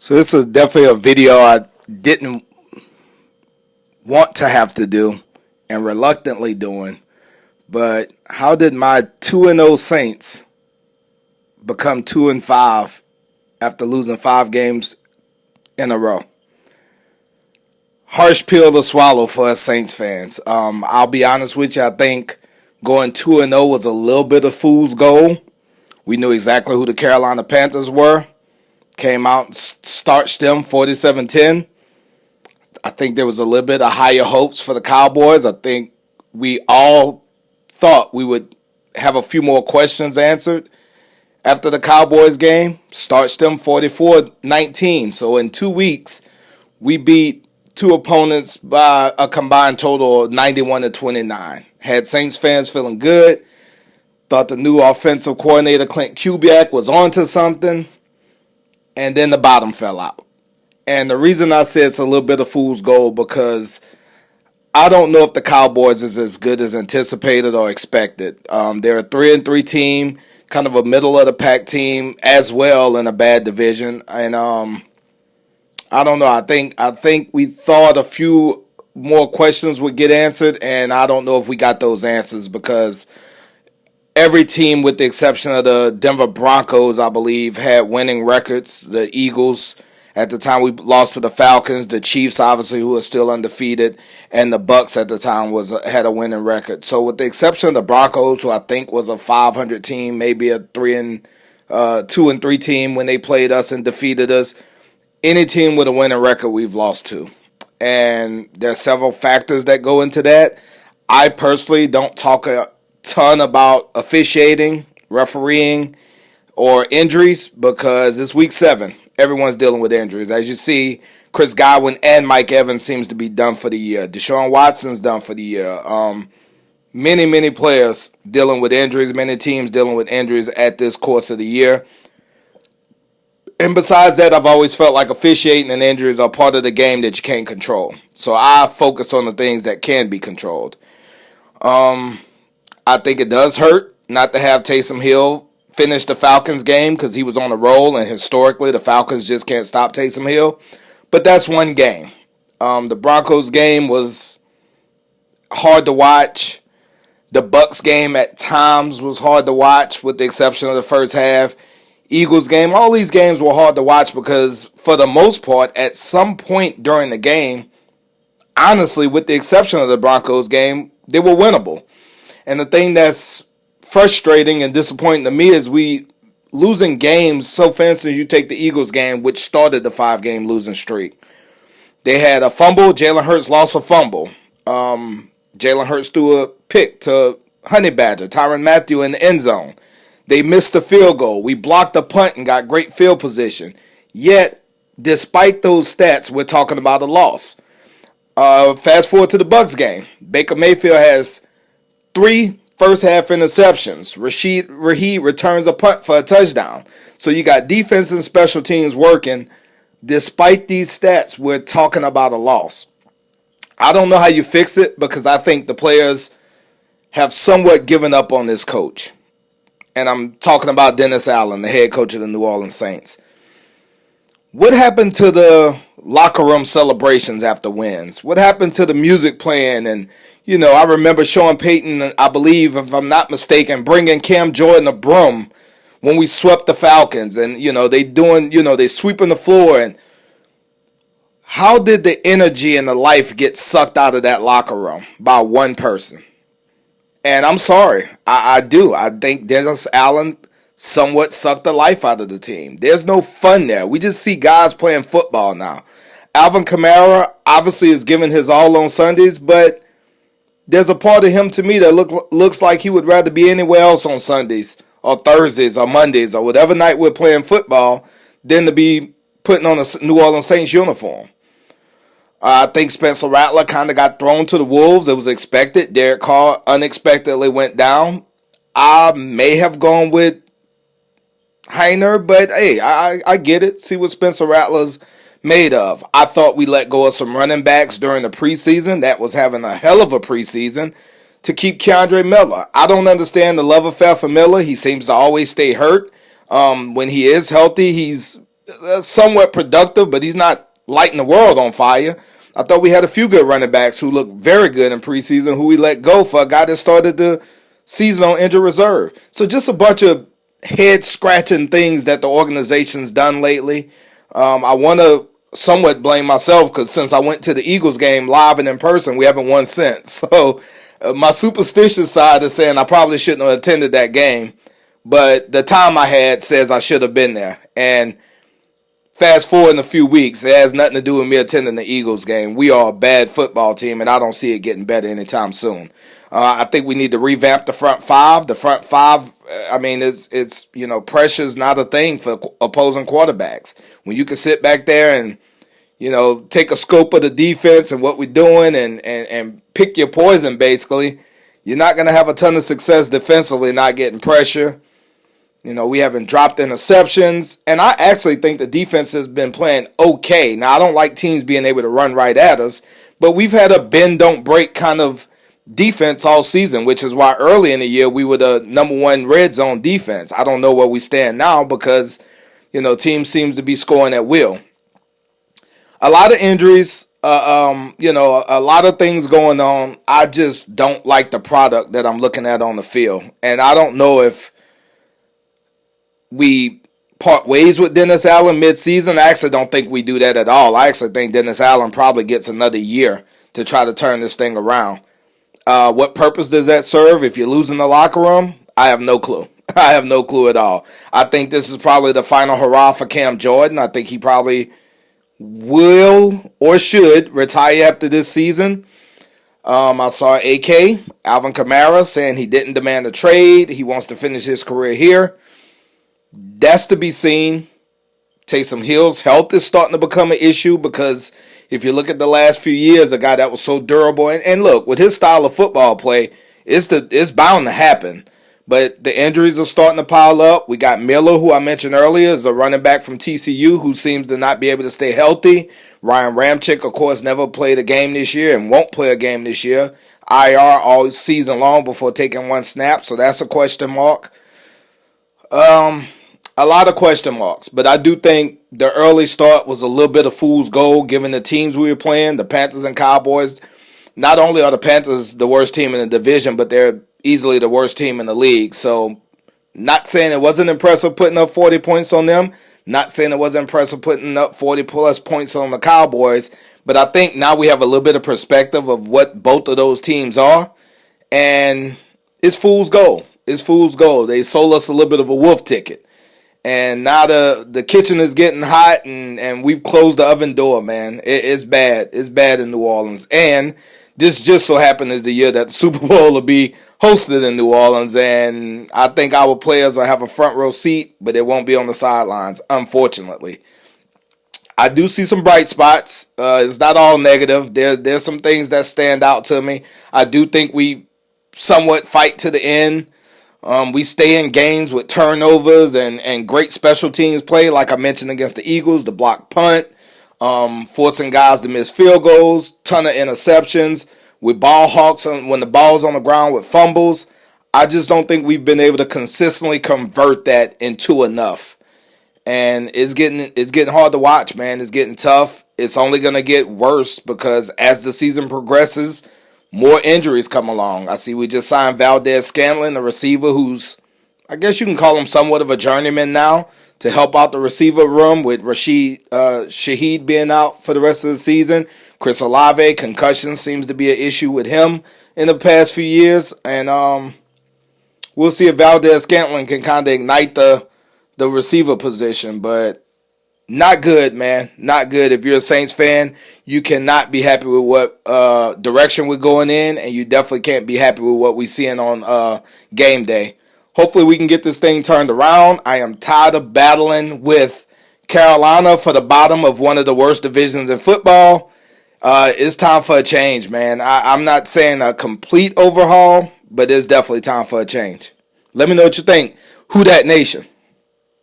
So this is definitely a video I didn't want to have to do and reluctantly doing. But how did my 2-0 Saints become 2-5 after losing 5 games in a row? Harsh pill to swallow for us Saints fans. I'll be honest with you. I think going 2-0 was a little bit of fool's gold. We knew exactly who the Carolina Panthers were. Came out and starched them 47-10. I think there was a little bit of higher hopes for the Cowboys. I think we all thought we would have a few more questions answered after the Cowboys game. Starched them 44-19. So in 2 weeks, we beat two opponents by a combined total of 91-29. Had Saints fans feeling good. Thought the new offensive coordinator, Clint Kubiak, was onto something. And then the bottom fell out. And the reason I say it's a little bit of fool's gold because I don't know if the Cowboys is as good as anticipated or expected. They're a 3-3 team, kind of a middle of the pack team as well in a bad division. And I don't know. I think we thought a few more questions would get answered, and I don't know if we got those answers because every team, with the exception of the Denver Broncos, I believe, had winning records. The Eagles, at the time we lost to the Falcons, the Chiefs, obviously, who are still undefeated, and the Bucks at the time had a winning record. So with the exception of the Broncos, who I think was a 500 team, maybe a 2-3 team when they played us and defeated us, any team with a winning record we've lost to. And there's several factors that go into that. I personally don't talk a ton about officiating, refereeing, or injuries because it's week 7. Everyone's dealing with injuries. As you see, Chris Godwin and Mike Evans seems to be done for the year. Deshaun Watson's done for the year. Many players dealing with injuries. Many teams dealing with injuries at this course of the year. And besides that, I've always felt like officiating and injuries are part of the game that you can't control. So I focus on the things that can be controlled. I think it does hurt not to have Taysom Hill finish the Falcons game because he was on a roll, and historically the Falcons just can't stop Taysom Hill. But that's one game. The Broncos game was hard to watch. The Bucks game at times was hard to watch with the exception of the first half. Eagles game, all these games were hard to watch because for the most part, at some point during the game, honestly, with the exception of the Broncos game, they were winnable. And the thing that's frustrating and disappointing to me is we losing games. So for instance, you take the Eagles game, which started the 5-game losing streak. They had a fumble. Jalen Hurts lost a fumble. Jalen Hurts threw a pick to Honey Badger, Tyrann Mathieu in the end zone. They missed the field goal. We blocked a punt and got great field position. Yet, despite those stats, we're talking about a loss. Fast forward to the Bucks game. Baker Mayfield has 3 first-half interceptions. Raheem returns a punt for a touchdown. So you got defense and special teams working. Despite these stats, we're talking about a loss. I don't know how you fix it because I think the players have somewhat given up on this coach. And I'm talking about Dennis Allen, the head coach of the New Orleans Saints. What happened to the locker room celebrations after wins? What happened to the music playing? And, I remember Sean Payton, I believe, if I'm not mistaken, bringing Cam Jordan a broom when we swept the Falcons. And, they sweeping the floor. And how did the energy and the life get sucked out of that locker room by one person? And I'm sorry, I do. I think Dennis Allen somewhat sucked the life out of the team. There's no fun there. We just see guys playing football now. Alvin Kamara obviously is giving his all on Sundays, but there's a part of him to me that looks like he would rather be anywhere else on Sundays or Thursdays or Mondays or whatever night we're playing football than to be putting on a New Orleans Saints uniform. I think Spencer Rattler kind of got thrown to the wolves. It was expected. Derek Carr unexpectedly went down. I may have gone with Heiner, but hey, I get it. See what Spencer Rattler's made of. I thought we let go of some running backs during the preseason. That was having a hell of a preseason to keep Keandre Miller. I don't understand the love affair for Miller. He seems to always stay hurt. When he is healthy, he's somewhat productive, but he's not lighting the world on fire. I thought we had a few good running backs who looked very good in preseason, who we let go for a guy that started the season on injured reserve. So just a bunch of head-scratching things that the organization's done lately. I want to somewhat blame myself because since I went to the Eagles game live and in person, we haven't won since. So my superstitious side is saying I probably shouldn't have attended that game. But the time I had says I should have been there. And fast forward in a few weeks, it has nothing to do with me attending the Eagles game. We are a bad football team, and I don't see it getting better anytime soon. I think we need to revamp the front five. The front five, I mean, it's pressure's not a thing for opposing quarterbacks. When you can sit back there and, take a scope of the defense and what we're doing and pick your poison, basically, you're not going to have a ton of success defensively not getting pressure. We haven't dropped interceptions, and I actually think the defense has been playing okay. Now, I don't like teams being able to run right at us, but we've had a bend, don't break kind of defense all season, which is why early in the year we were the number one red zone defense. I don't know where we stand now because, teams seems to be scoring at will. A lot of injuries, a lot of things going on. I just don't like the product that I'm looking at on the field, and I don't know if we part ways with Dennis Allen mid-season. I actually don't think we do that at all. I actually think Dennis Allen probably gets another year to try to turn this thing around. What purpose does that serve if you're losing the locker room? I have no clue. I have no clue at all. I think this is probably the final hurrah for Cam Jordan. I think he probably will or should retire after this season. I saw AK, Alvin Kamara, saying he didn't demand a trade. He wants to finish his career here. That's to be seen. Taysom Hill's health is starting to become an issue because if you look at the last few years, a guy that was so durable, and look, with his style of football play, it's bound to happen. But the injuries are starting to pile up. We got Miller, who I mentioned earlier, is a running back from TCU who seems to not be able to stay healthy. Ryan Ramczyk, of course, never played a game this year and won't play a game this year. IR all season long before taking one snap, so that's a question mark. A lot of question marks, but I do think the early start was a little bit of fool's gold given the teams we were playing, the Panthers and Cowboys. Not only are the Panthers the worst team in the division, but they're easily the worst team in the league. So not saying it wasn't impressive putting up 40 points on them, not saying it wasn't impressive putting up 40-plus points on the Cowboys, but I think now we have a little bit of perspective of what both of those teams are, and it's fool's gold. It's fool's gold. They sold us a little bit of a wolf ticket. And now the kitchen is getting hot, and we've closed the oven door, man. It's bad. It's bad in New Orleans. And this just so happened is the year that the Super Bowl will be hosted in New Orleans. And I think our players will have a front row seat, but it won't be on the sidelines, unfortunately. I do see some bright spots. It's not all negative. There's some things that stand out to me. I do think we somewhat fight to the end. We stay in games with turnovers and great special teams play, like I mentioned against the Eagles, the block punt, forcing guys to miss field goals, ton of interceptions, with ball hawks when the ball's on the ground with fumbles. I just don't think we've been able to consistently convert that into enough. And it's getting hard to watch, man. It's getting tough. It's only going to get worse because as the season progresses, more injuries come along. I see we just signed Valdez-Scantling, a receiver who's, I guess you can call him somewhat of a journeyman now, to help out the receiver room with Shaheed being out for the rest of the season. Chris Olave, concussion seems to be an issue with him in the past few years. And we'll see if Valdez-Scantling can kind of ignite the receiver position. But not good, man. Not good. If you're a Saints fan, you cannot be happy with what direction we're going in, and you definitely can't be happy with what we're seeing on game day. Hopefully we can get this thing turned around. I am tired of battling with Carolina for the bottom of one of the worst divisions in football. It's time for a change, man. I'm not saying a complete overhaul, but it's definitely time for a change. Let me know what you think. Who Dat Nation?